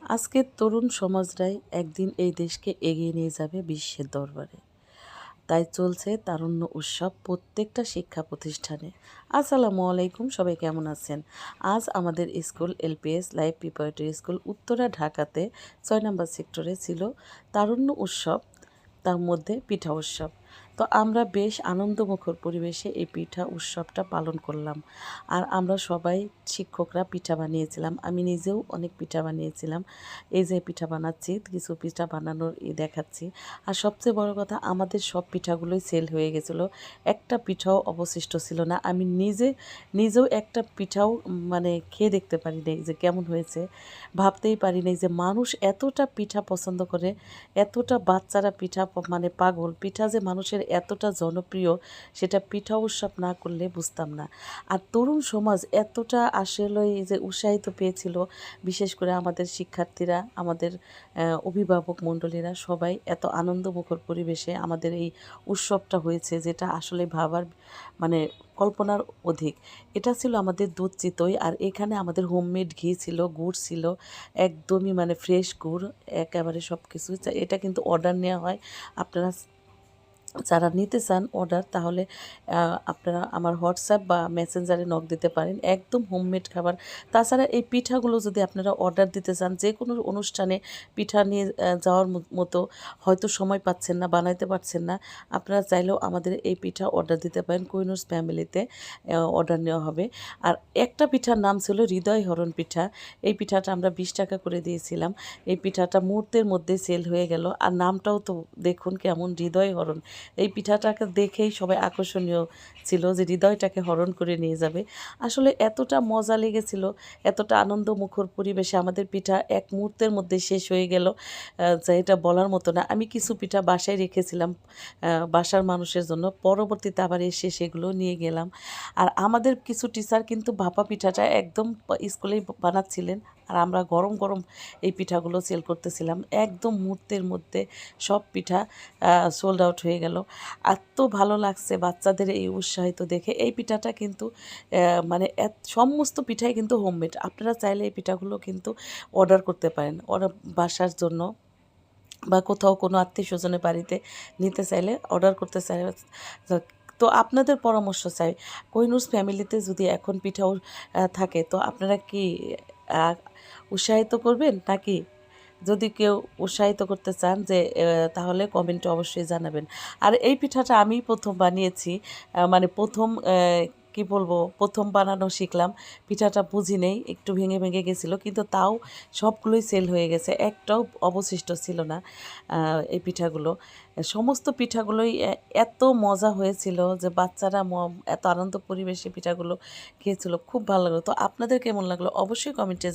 আজকের তরুণ সমাজরাই একদিন এই দেশকে এগিয়ে নিয়ে যাবে বিশ্বের দরবারে। তাই চলছে তারুণ্য উৎসব প্রত্যেকটা শিক্ষা প্রতিষ্ঠানে। আসসালামু আলাইকুম, সবাই কেমন আছেন? আজ আমাদের school LPS life preparatory school Uttara ঢাকাতে ৬ নম্বর সেক্টরে ছিল তারুণ্য উৎসব, তার মধ্যে পিঠা উৎসব। তো আমরা বেশ আনন্দমুখর পরিবেশে এই পিঠা উৎসবটা পালন করলাম। আর আমরা সবাই শিক্ষকরা পিঠা বানিয়েছিলাম, আমি নিজেও অনেক পিঠা বানিয়েছিলাম। এই যে পিঠা বানাচ্ছি, কিছু পিঠা বানানোর দেখাচ্ছি। আর সবচেয়ে বড় কথা, আমাদের সব পিঠাগুলোই সেল হয়ে গেছিলো, একটা পিঠাও অবশিষ্ট ছিল না। আমি নিজেও একটা পিঠাও মানে খেয়ে দেখতে পারি নাই যে কেমন হয়েছে, ভাবতেই পারি নাই যে মানুষ এতটা পিঠা পছন্দ করে, এতটা বাচ্চারা পিঠা মানে পাগল। পিঠা যে মানুষের এতটা জনপ্রিয়, সেটা পিঠা উৎসব না করলে বুঝতাম না। আর তরুণ সমাজ এতটা আসলে এই যে উৎসাহিত পেয়েছিল, বিশেষ করে আমাদের শিক্ষার্থীরা, আমাদের অভিভাবক মণ্ডলীরা সবাই এত আনন্দমুখর পরিবেশে আমাদের এই উৎসবটা হয়েছে, যেটা আসলে ভাবার মানে কল্পনার অধিক। এটা ছিল আমাদের দুধ চিতই, আর এখানে আমাদের হোমমেড ঘি ছিল, গুড় ছিল, একদমই মানে ফ্রেশ গুড়, একেবারে সব কিছু। এটা কিন্তু অর্ডার নেওয়া হয়। আপনারা যারা নিতে চান অর্ডার, তাহলে আপনারা আমার হোয়াটসঅ্যাপ বা মেসেঞ্জারে নক দিতে পারেন। একদম হোমমেড খাবার। তাছাড়া এই পিঠাগুলো যদি আপনারা অর্ডার দিতে চান, যে কোনো অনুষ্ঠানে পিঠা নিয়ে যাওয়ার মতো হয়তো সময় পাচ্ছেন না, বানাইতে পারছেন না, আপনারা চাইলেও আমাদের এই পিঠা অর্ডার দিতে পারেন। কোহিনুরস ফ্যামিলিতে অর্ডার নেওয়া হবে। আর একটা পিঠার নাম ছিল হৃদয় হরণ পিঠা। এই পিঠাটা আমরা 20 টাকা করে দিয়েছিলাম। এই পিঠাটা মুহূর্তের মধ্যে সেল হয়ে গেল। আর নামটাও তো দেখুন কেমন, হৃদয় হরণ। এই পিঠাটাকে দেখেই সবাই আকর্ষণীয় ছিল যে হৃদয়টাকে হরণ করে নিয়ে যাবে। আসলে এতটা মজা লেগেছিল, এতটা আনন্দমুখর পরিবেশে আমাদের পিঠা এক মুহূর্তের মধ্যে শেষ হয়ে গেল, যা এটা বলার মতো না। আমি কিছু পিঠা বাসায় রেখেছিলাম বাসার মানুষের জন্য, পরবর্তীতে আবার এসে সেগুলো নিয়ে গেলাম। আর আমাদের কিছু টিচার কিন্তু ভাপা পিঠাটা একদম স্কুলেই বানাচ্ছিলেন, আর আমরা গরম গরম এই পিঠাগুলো সেল করতেছিলাম। একদম মুহূর্তের মধ্যে সব পিঠা সোল্ড আউট হয়ে গেল। এত ভালো লাগছে বাচ্চাদের এই উৎসাহিত দেখে। এই পিঠাটা কিন্তু মানে সমস্ত পিঠাই কিন্তু হোমমেড। আপনারা চাইলে এই পিঠাগুলো কিন্তু অর্ডার করতে পারেন, বাসার জন্য বা কোথাও কোনো আত্মীয়স্বজনের বাড়িতে নিতে চাইলে অর্ডার করতে চাইলে। তো আপনাদের পরামর্শ চাই, কোহিনুরস ফ্যামিলিতে যদি এখন পিঠাও থাকে, তো আপনারা কি উৎসাহিত করবেন নাকি? যদি কেউ উৎসাহিত করতে চান যে তাহলে কমেন্টে অবশ্যই জানাবেন। আর এই পিঠাটা আমি প্রথম বানিয়েছি, মানে প্রথম কি বলবো, প্রথম বানানো শিখলাম। পিঠাটা বুঝি নেই, একটু ভেঙে ভেঙে গেছিলো, কিন্তু তাও সবগুলোই সেল হয়ে গেছে, একটাও অবশিষ্ট ছিল না। এই পিঠাগুলো, সমস্ত পিঠাগুলোই এত মজা হয়েছিল যে বাচ্চারা এত আনন্দ পরিবেশে পিঠাগুলো খেয়েছিল, খুব ভালো লাগলো। তো আপনাদের কেমন লাগলো অবশ্যই কমেন্টে